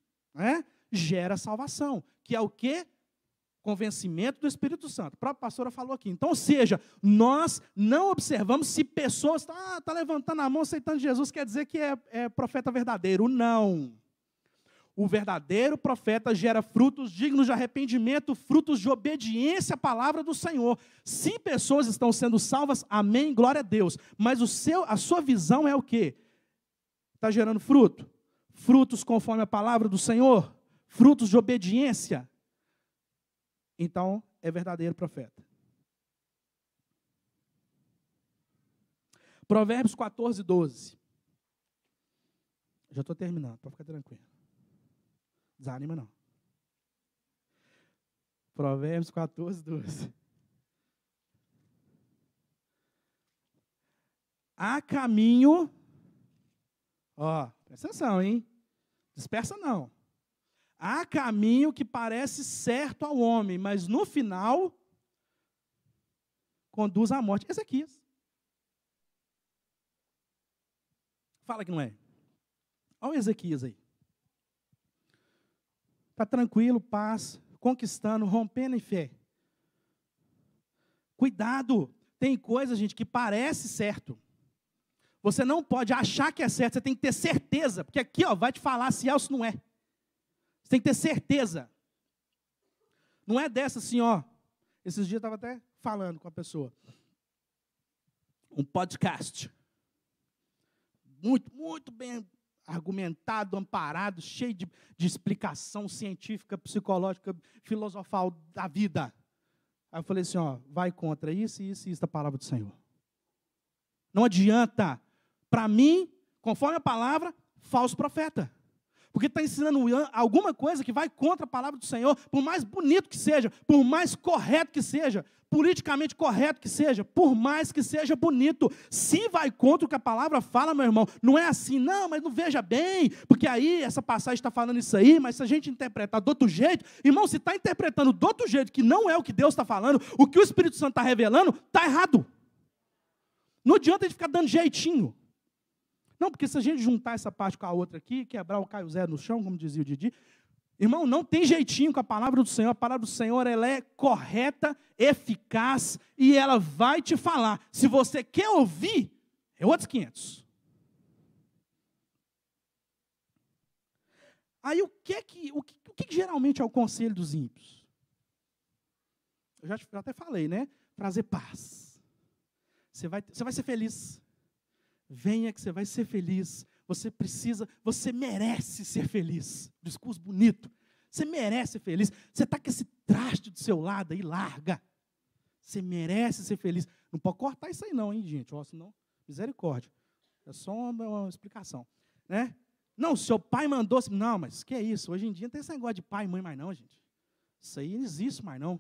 gera salvação. Que é o quê? Convencimento do Espírito Santo. A própria pastora falou aqui. Então, ou seja, nós não observamos se pessoas estão levantando a mão, aceitando Jesus, quer dizer que é profeta verdadeiro. Não. O verdadeiro profeta gera frutos dignos de arrependimento, frutos de obediência à palavra do Senhor. Se pessoas estão sendo salvas, amém, glória a Deus. Mas a sua visão é o quê? Está gerando fruto? Frutos conforme a palavra do Senhor? Frutos de obediência? Então, é verdadeiro profeta. Provérbios 14, 12. Já estou terminando, pode ficar tranquilo. Desanima não. Provérbios 14, 12. Há caminho, presta atenção, hein? Dispersa não. Há caminho que parece certo ao homem, mas no final conduz à morte. Ezequias. Fala que não é. Olha o Ezequias aí. Está tranquilo, paz, conquistando, rompendo em fé. Cuidado, tem coisa, gente, que parece certo. Você não pode achar que é certo, você tem que ter certeza, porque aqui vai te falar se é ou se não é. Você tem que ter certeza. Não é dessa assim, esses dias eu estava até falando com a pessoa. Um podcast. Muito, muito bem argumentado, amparado, cheio de explicação científica, psicológica, filosofal da vida. Aí eu falei assim, vai contra isso e isso da palavra do Senhor. Não adianta. Para mim, conforme a palavra, falso profeta. Porque está ensinando alguma coisa que vai contra a palavra do Senhor, por mais bonito que seja, por mais correto que seja, politicamente correto que seja, por mais que seja bonito. Se vai contra o que a palavra fala, meu irmão, não é assim, não, mas não veja bem, porque aí essa passagem está falando isso aí, mas se a gente interpretar do outro jeito, irmão, se está interpretando do outro jeito, que não é o que Deus está falando, o que o Espírito Santo está revelando, está errado. Não adianta a gente ficar dando jeitinho. Não, porque se a gente juntar essa parte com a outra aqui, quebrar o Caio Zé no chão, como dizia o Didi, irmão, não tem jeitinho com a palavra do Senhor. A palavra do Senhor, ela é correta, eficaz, e ela vai te falar. Se você quer ouvir, é outros 500. Aí o que geralmente é o conselho dos ímpios? Eu já até falei, né? Trazer paz. Você vai ser feliz. Venha que você vai ser feliz. Você precisa, você merece ser feliz. Discurso bonito. Você merece ser feliz. Você está com esse traste do seu lado aí, larga. Você merece ser feliz. Não pode cortar isso aí não, hein, gente? Ó, senão, misericórdia. É só uma explicação. Né? Não, seu pai mandou. Não, mas que é isso? Hoje em dia não tem esse negócio de pai e mãe mais não, gente. Isso aí não existe mais não.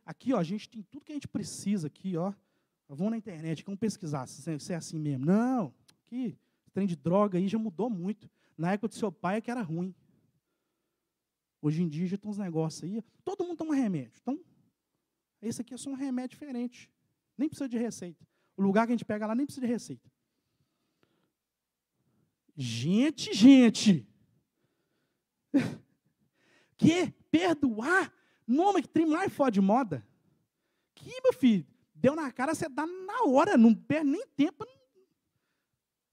Aqui, ó, a gente tem tudo que a gente precisa aqui, ó. Vamos na internet, vamos pesquisar se é assim mesmo. Não, aqui, o trem de droga aí já mudou muito. Na época do seu pai é que era ruim. Hoje em dia já tem uns negócios aí. Todo mundo toma remédio. Então, esse aqui é só um remédio diferente. Nem precisa de receita. O lugar que a gente pega lá nem precisa de receita. Gente. Que perdoar? Nome que tem mais fora de moda. Que, meu filho, deu na cara, você dá na hora, não perde nem tempo.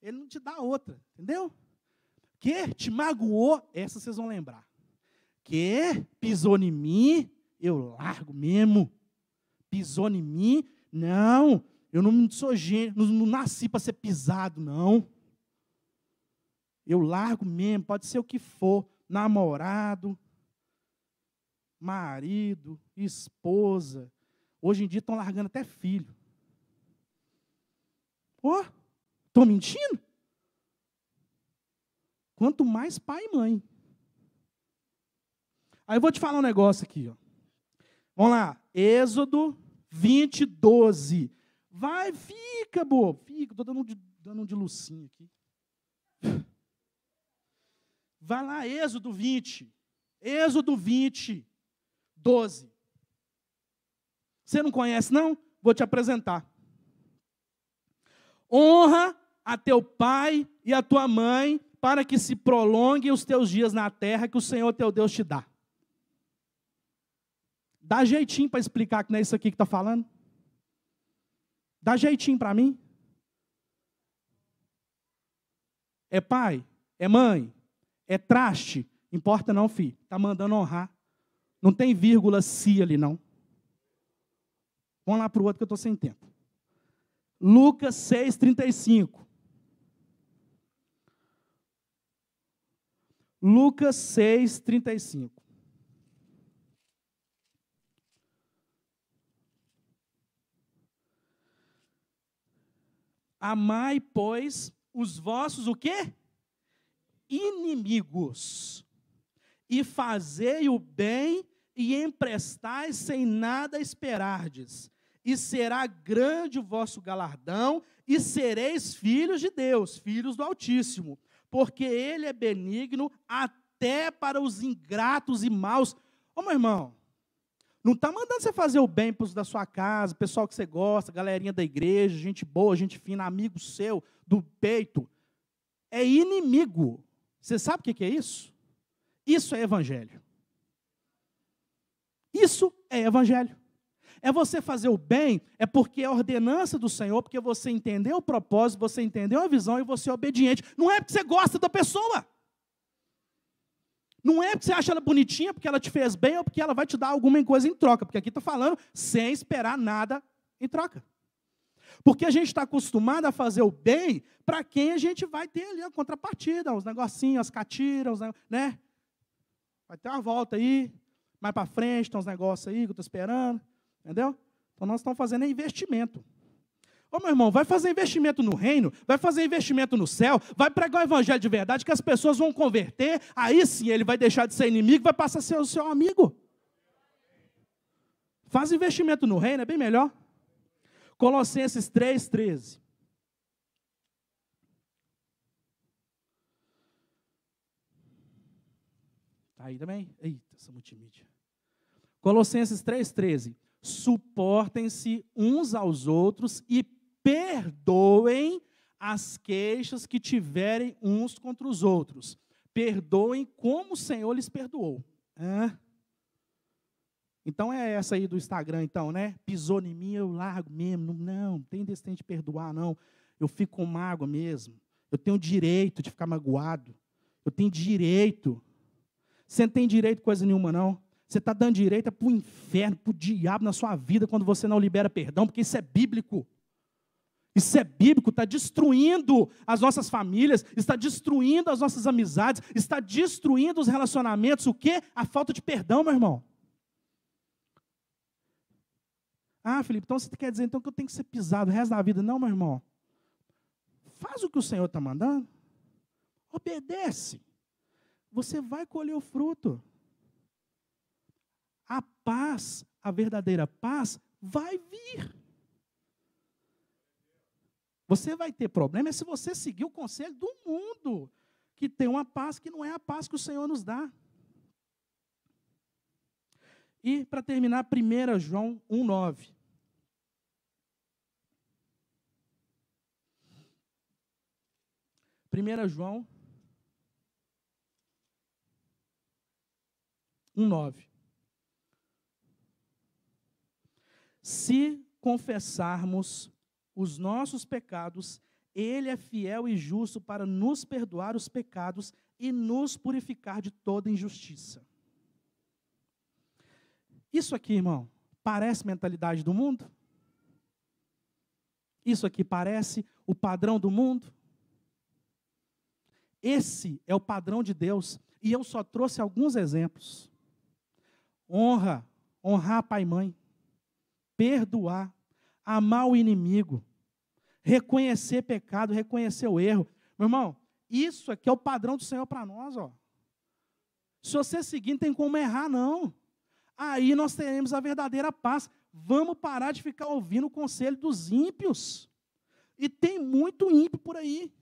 Ele não te dá outra, entendeu? Que te magoou, essa vocês vão lembrar. Que pisou em mim, eu largo mesmo. Pisou em mim, não, eu não sou gente, não nasci para ser pisado, não. Eu largo mesmo, pode ser o que for, namorado, marido, esposa. Hoje em dia estão largando até filho. Estou mentindo? Quanto mais pai e mãe. Aí eu vou te falar um negócio aqui. Ó. Vamos lá. Êxodo 20, 12. Vai, fica, bobo. Fica, estou dando um de lucinha aqui. Vai lá, Êxodo 20. Êxodo 20, 12. Você não conhece, não? Vou te apresentar. Honra a teu pai e a tua mãe, para que se prolonguem os teus dias na terra que o Senhor teu Deus te dá. Dá jeitinho para explicar que não é isso aqui que está falando? Dá jeitinho para mim? É pai? É mãe? É traste? Importa não, filho. Está mandando honrar. Não tem vírgula se ali, não. Vamos lá para o outro que eu estou sem tempo. Lucas 6:35. Lucas 6:35. Amai, pois, os vossos o quê? Inimigos. E fazei o bem e emprestai sem nada esperardes. E será grande o vosso galardão, e sereis filhos de Deus, filhos do Altíssimo. Porque Ele é benigno até para os ingratos e maus. Ô, meu irmão, não está mandando você fazer o bem para os da sua casa, pessoal que você gosta, galerinha da igreja, gente boa, gente fina, amigo seu, do peito. É inimigo. Você sabe o que é isso? Isso é evangelho. Isso é evangelho. É você fazer o bem, é porque é a ordenança do Senhor, porque você entendeu o propósito, você entendeu a visão e você é obediente. Não é porque você gosta da pessoa. Não é porque você acha ela bonitinha, porque ela te fez bem, ou porque ela vai te dar alguma coisa em troca. Porque aqui está falando sem esperar nada em troca. Porque a gente está acostumado a fazer o bem para quem a gente vai ter ali a contrapartida, os negocinhos, as catiras, né? Vai ter uma volta aí, mais para frente, tem uns negócios aí que eu estou esperando. Entendeu? Então nós estamos fazendo investimento. Ô meu irmão, vai fazer investimento no reino, vai fazer investimento no céu, vai pregar o evangelho de verdade, que as pessoas vão converter, aí sim ele vai deixar de ser inimigo, vai passar a ser o seu amigo. Faz investimento no reino, é bem melhor. Colossenses 3:13. Está aí também? Eita, essa multimídia. Colossenses 3:13. Suportem-se uns aos outros e perdoem as queixas que tiverem uns contra os outros. Perdoem como o Senhor lhes perdoou. Então é essa aí do Instagram, então, né? Pisou em mim, eu largo mesmo. Não tem desse tempo de perdoar, não. Eu fico com mágoa mesmo. Eu tenho direito de ficar magoado. Eu tenho direito. Você não tem direito coisa nenhuma, não. Você está dando direito para o inferno, para o diabo na sua vida, quando você não libera perdão, porque isso é bíblico. Isso é bíblico, está destruindo as nossas famílias, está destruindo as nossas amizades, está destruindo os relacionamentos. O quê? A falta de perdão, meu irmão. Ah, Felipe, então você quer dizer então que eu tenho que ser pisado o resto da vida? Não, meu irmão. Faz o que o Senhor está mandando. Obedece. Você vai colher o fruto. A paz, a verdadeira paz, vai vir. Você vai ter problema se você seguir o conselho do mundo, que tem uma paz que não é a paz que o Senhor nos dá. E, para terminar, 1 João 1,9. 1 João 1,9. Se confessarmos os nossos pecados, Ele é fiel e justo para nos perdoar os pecados e nos purificar de toda injustiça. Isso aqui, irmão, parece mentalidade do mundo? Isso aqui parece o padrão do mundo? Esse é o padrão de Deus, e eu só trouxe alguns exemplos. Honrar pai e mãe, perdoar, amar o inimigo, reconhecer pecado, reconhecer o erro. Meu irmão, isso aqui é o padrão do Senhor para nós, ó. Se você seguir, não tem como errar, não. Aí nós teremos a verdadeira paz. Vamos parar de ficar ouvindo o conselho dos ímpios. E tem muito ímpio por aí.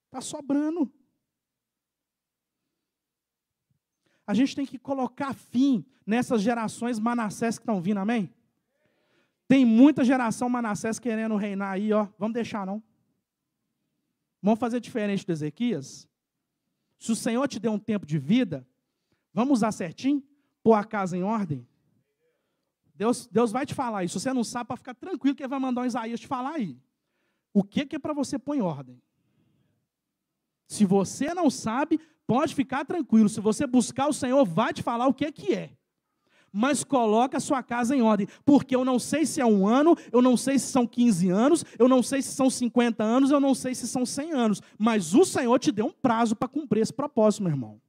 Está sobrando. A gente tem que colocar fim nessas gerações Manassés que estão vindo, amém? Tem muita geração Manassés querendo reinar aí, ó. Vamos deixar, não. Vamos fazer diferente do Ezequias? Se o Senhor te deu um tempo de vida, vamos usar certinho? Pôr a casa em ordem? Deus vai te falar isso. Se você não sabe, para ficar tranquilo, que Ele vai mandar um Isaías te falar aí. O que é para você pôr em ordem? Se você não sabe, pode ficar tranquilo. Se você buscar, o Senhor vai te falar o que é. Mas coloca a sua casa em ordem, porque eu não sei se é 1 ano, eu não sei se são 15 anos, eu não sei se são 50 anos, eu não sei se são 100 anos, mas o Senhor te deu um prazo para cumprir esse propósito, meu irmão.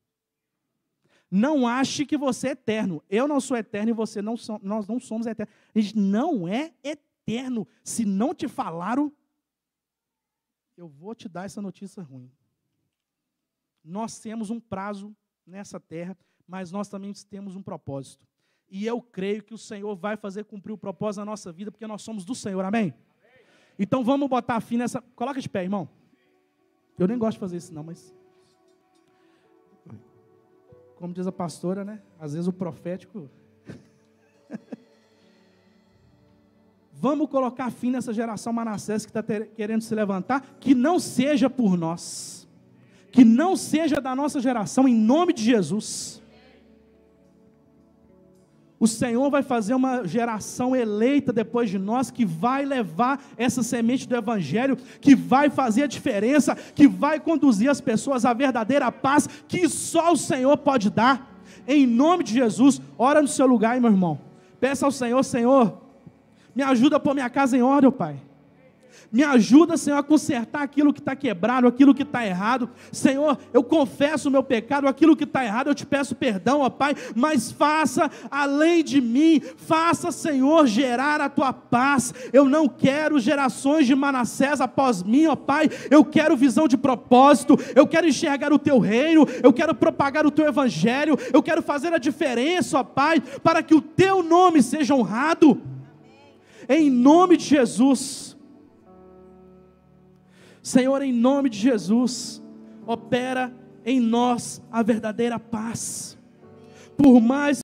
Não ache que você é eterno. Eu não sou eterno e você não somos, nós não somos eternos. A gente não é eterno. Se não te falaram, eu vou te dar essa notícia ruim. Nós temos um prazo nessa terra, mas nós também temos um propósito. E eu creio que o Senhor vai fazer cumprir o propósito na nossa vida, porque nós somos do Senhor, amém? Então vamos botar fim nessa... Coloca de pé, irmão. Eu nem gosto de fazer isso não, mas... Como diz a pastora, né? Às vezes o profético... Vamos colocar fim nessa geração Manassés que está querendo se levantar, que não seja por nós. Que não seja da nossa geração, em nome de Jesus. O Senhor vai fazer uma geração eleita depois de nós, que vai levar essa semente do Evangelho, que vai fazer a diferença, que vai conduzir as pessoas à verdadeira paz, que só o Senhor pode dar. Em nome de Jesus, ora no seu lugar, meu irmão. Peça ao Senhor, Senhor, me ajuda a pôr minha casa em ordem, Pai. Me ajuda, Senhor, a consertar aquilo que está quebrado, aquilo que está errado. Senhor, eu confesso o meu pecado, aquilo que está errado, eu te peço perdão, ó Pai, mas faça além de mim, faça, Senhor, gerar a tua paz. Eu não quero gerações de Manassés após mim, ó Pai, eu quero visão de propósito, eu quero enxergar o teu reino, eu quero propagar o teu evangelho, eu quero fazer a diferença, ó Pai, para que o teu nome seja honrado, em nome de Jesus. Senhor, em nome de Jesus, opera em nós a verdadeira paz. Por mais